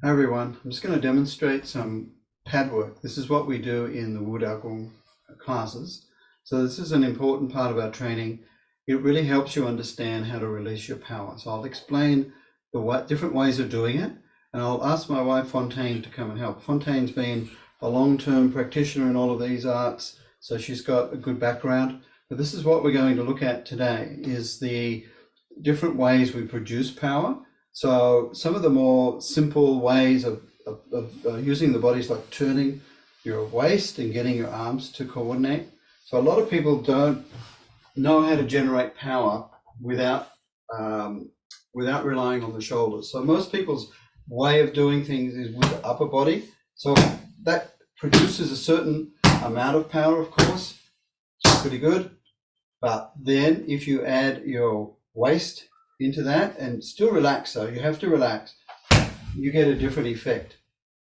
Hi everyone, I'm just going to demonstrate some pad work. This is what we do in the Wudao classes. So this is an important part of our training. It really helps you understand how to release your power. So I'll explain the different ways of doing it, and I'll ask my wife Fontaine to come and help. Fontaine's been a long-term practitioner in all of these arts, so she's got a good background. But this is what we're going to look at today, is the different ways we produce power. So some of the more simple ways of using the body is like turning your waist and getting your arms to coordinate. So a lot of people don't know how to generate power without relying on the shoulders. So most people's way of doing things is with the upper body. So that produces a certain amount of power, of course, pretty good. But then if you add your waist into that and still relax, so you have to relax, you get a different effect.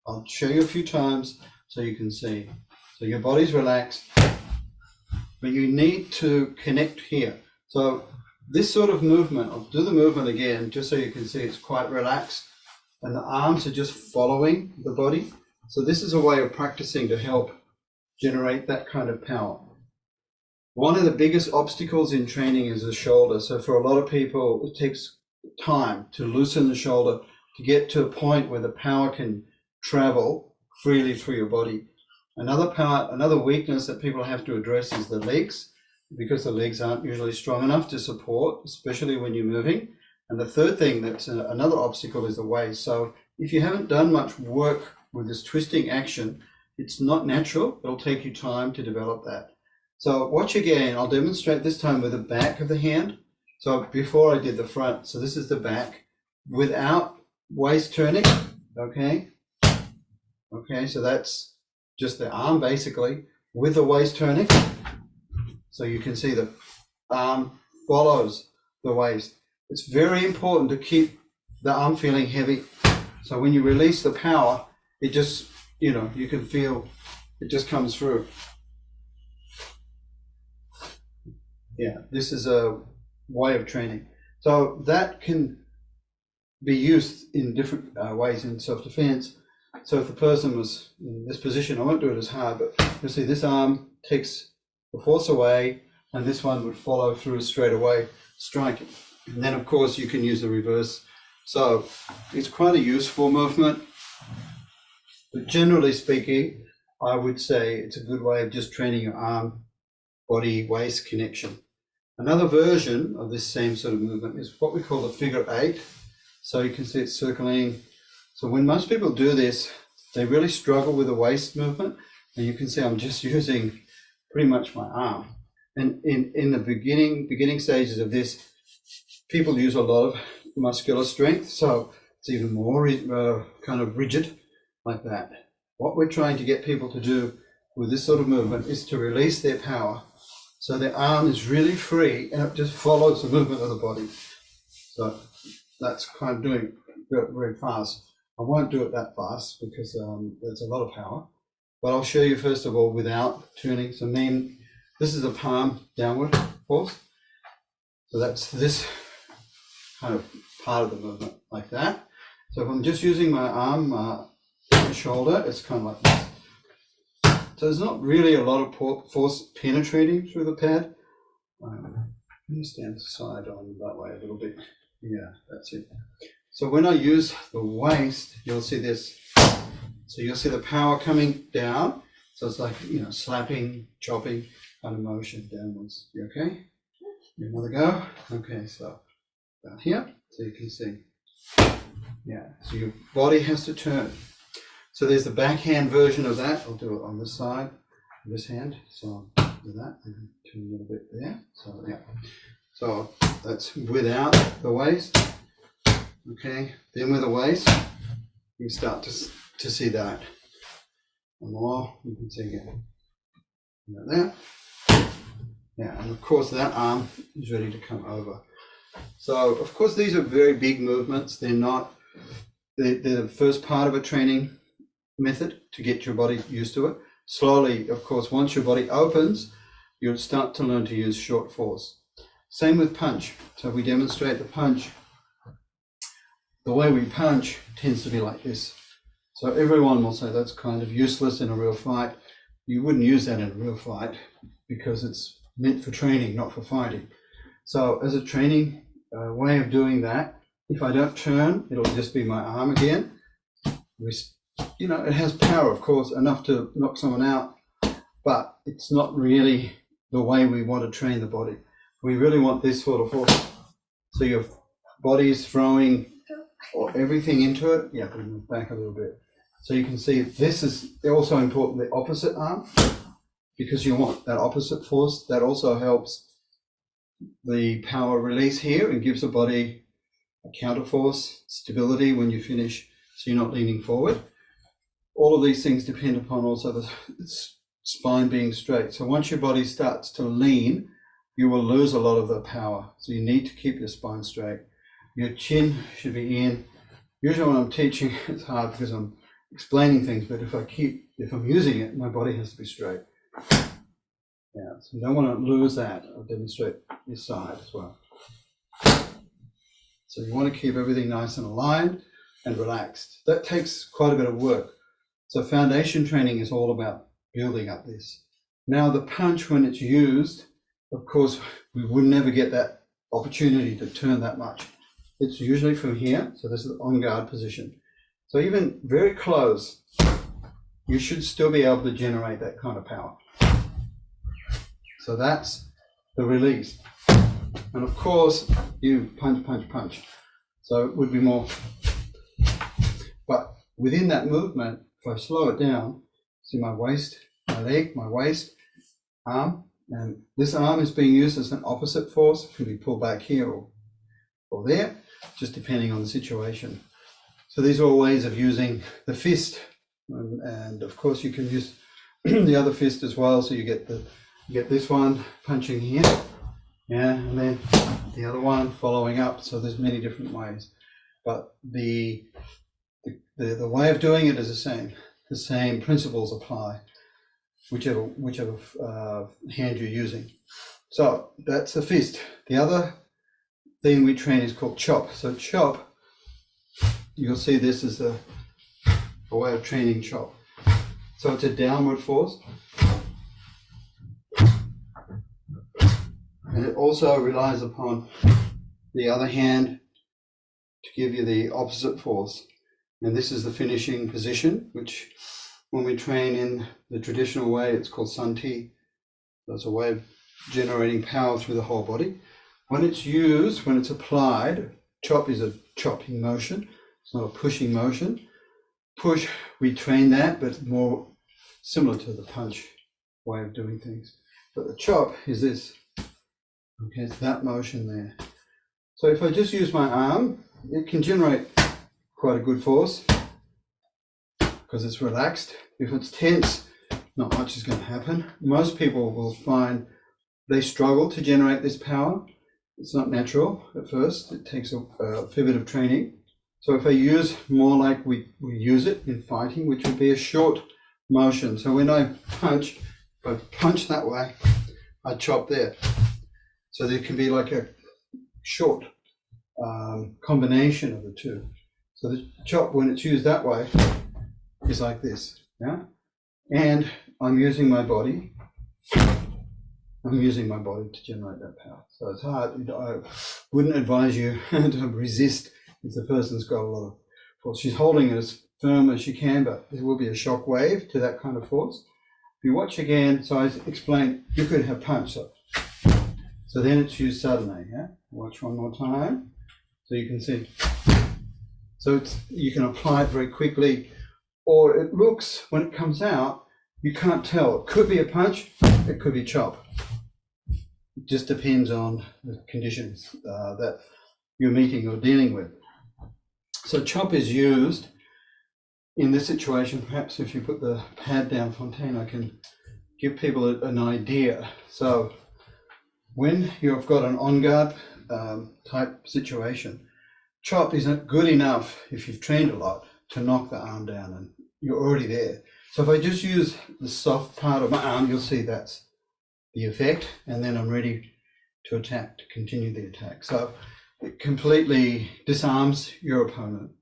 I'll show you a few times so you can see. So your body's relaxed, but you need to connect here. So this sort of movement, I'll do the movement again just so you can see it's quite relaxed, and the arms are just following the body. So this is a way of practicing to help generate that kind of power. One of the biggest obstacles in training is the shoulder. So for a lot of people, it takes time to loosen the shoulder to get to a point where the power can travel freely through your body. Another weakness that people have to address is the legs, because the legs aren't usually strong enough to support, especially when you're moving. And the third thing that's another obstacle is the waist. So if you haven't done much work with this twisting action, it's not natural. It'll take you time to develop that. So watch again. I'll demonstrate this time with the back of the hand. So before I did the front, so this is the back without waist turning, okay? Okay, so that's just the arm basically with the waist turning. So you can see the arm follows the waist. It's very important to keep the arm feeling heavy. So when you release the power, it just, you can feel it just comes through. Yeah, this is a way of training. So that can be used in different ways in self-defense. So if the person was in this position, I won't do it as hard, but you'll see this arm takes the force away, and this one would follow through straight away, striking. And then of course you can use the reverse. So it's quite a useful movement. But generally speaking, I would say it's a good way of just training your arm, body, waist connection. Another version of this same sort of movement is what we call the figure eight. So you can see it's circling. So when most people do this, they really struggle with the waist movement. And you can see I'm just using pretty much my arm. And in the beginning stages of this, people use a lot of muscular strength. So it's even more kind of rigid like that. What we're trying to get people to do with this sort of movement is to release their power. So the arm is really free and it just follows the movement of the body. So that's kind of doing it very fast. I won't do it that fast because there's a lot of power. But I'll show you first of all without turning. So this is a palm downward force. So that's this kind of part of the movement like that. So if I'm just using my arm, my shoulder, it's kind of like this. So there's not really a lot of force penetrating through the pad. Let me stand side on that way a little bit. Yeah, that's it. So when I use the waist, you'll see this. So you'll see the power coming down. So it's like, slapping, chopping kind of motion downwards. You okay? Another go. Okay, so down here, so you can see. Yeah, so your body has to turn. So there's the backhand version of that. I'll do it on this side, this hand. So I'll do that and turn a little bit there. So yeah. So that's without the waist. Okay. Then with the waist, you start to see that. And more, you can see again. Like that. Yeah, and of course that arm is ready to come over. So of course these are very big movements. They're the first part of a training method to get your body used to it. Slowly, of course, once your body opens, you'll start to learn to use short force. Same with punch. So we demonstrate the punch. The way we punch tends to be like this. So everyone will say that's kind of useless in a real fight. You wouldn't use that in a real fight because it's meant for training, not for fighting. So as a training way of doing that, if I don't turn, it'll just be my arm again. You know, it has power, of course, enough to knock someone out, but it's not really the way we want to train the body. We really want this sort of force. So your body is throwing everything into it. Yeah, we move back a little bit. So you can see this is also important, the opposite arm, because you want that opposite force. That also helps the power release here and gives the body a counter force, stability when you finish, so you're not leaning forward. All of these things depend upon also the spine being straight. So once your body starts to lean, you will lose a lot of the power. So you need to keep your spine straight. Your chin should be in. Usually when I'm teaching, it's hard because I'm explaining things, but if I'm using it, my body has to be straight. Yeah, so you don't want to lose that. I'll demonstrate this side as well. So you want to keep everything nice and aligned and relaxed. That takes quite a bit of work. So foundation training is all about building up this. Now the punch, when it's used, of course, we would never get that opportunity to turn that much. It's usually from here, so this is the on guard position. So even very close, you should still be able to generate that kind of power. So that's the release. And of course, you punch, punch, punch. So it would be more, but within that movement, if I slow it down, see my waist, my leg, my waist, arm, and this arm is being used as an opposite force. It can be pulled back here or there, just depending on the situation. So these are all ways of using the fist, and of course you can use the other fist as well. So you get this one punching here, yeah, and then the other one following up. So there's many different ways, but the way of doing it is the same. The same principles apply, whichever hand you're using. So that's the fist. The other thing we train is called chop. So chop, you'll see this is a way of training chop. So it's a downward force. And it also relies upon the other hand to give you the opposite force. And this is the finishing position, which when we train in the traditional way, it's called Santi. That's a way of generating power through the whole body. When it's used, when it's applied, chop is a chopping motion. It's not a pushing motion. Push, we train that, but more similar to the punch way of doing things. But the chop is this. Okay, it's that motion there. So if I just use my arm, it can generate quite a good force because it's relaxed. If it's tense, not much is going to happen. Most people will find they struggle to generate this power. It's not natural at first. It takes a fair bit of training. So if I use more like we use it in fighting, which would be a short motion. So when I punch, if I punch that way, I chop there. So there can be like a short combination of the two. So the chop, when it's used that way, is like this, yeah? And I'm using my body. I'm using my body to generate that power. So it's hard. I wouldn't advise you to resist if the person's got a lot of force. She's holding it as firm as she can, but there will be a shock wave to that kind of force. If you watch again, so I explained, you could have punch. So then it's used suddenly, yeah? Watch one more time, so you can see. So you can apply it very quickly, or it looks, when it comes out, you can't tell. It could be a punch, it could be chop. It just depends on the conditions that you're meeting or dealing with. So chop is used in this situation. Perhaps if you put the pad down, Fontaine, I can give people an idea. So when you've got an on-guard type situation, chop isn't good enough if you've trained a lot to knock the arm down and you're already there. So if I just use the soft part of my arm, you'll see that's the effect, and then I'm ready to attack, to continue the attack. So it completely disarms your opponent.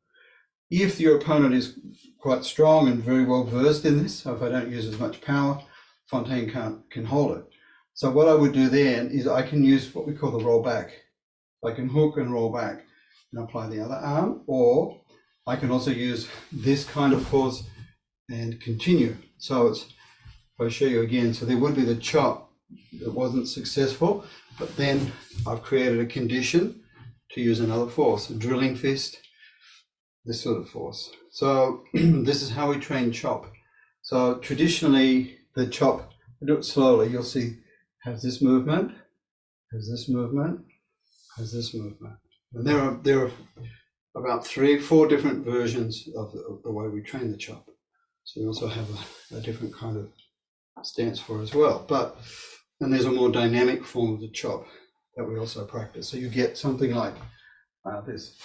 If your opponent is quite strong and very well versed in this, so if I don't use as much power, Fontaine can hold it. So what I would do then is I can use what we call the roll back. I can hook and roll back and apply the other arm, or I can also use this kind of force and continue. So it's, if I show you again, so there would be the chop that wasn't successful, but then I've created a condition to use another force, a drilling fist, this sort of force. So this is how we train chop. So traditionally the chop, I do it slowly, you'll see, has this movement, has this movement, has this movement. And there are about 3 or 4 different versions of the way we train the chop. So we also have a different kind of stance for as well. And there's a more dynamic form of the chop that we also practice. So you get something like this.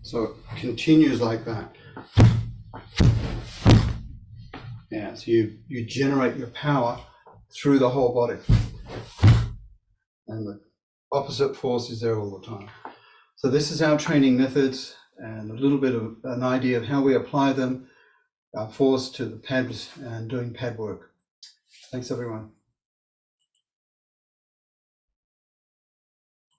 So it continues like that. Yeah, so you generate your power through the whole body. And the opposite force is there all the time. So this is our training methods and a little bit of an idea of how we apply them, our force to the pads and doing pad work. Thanks everyone.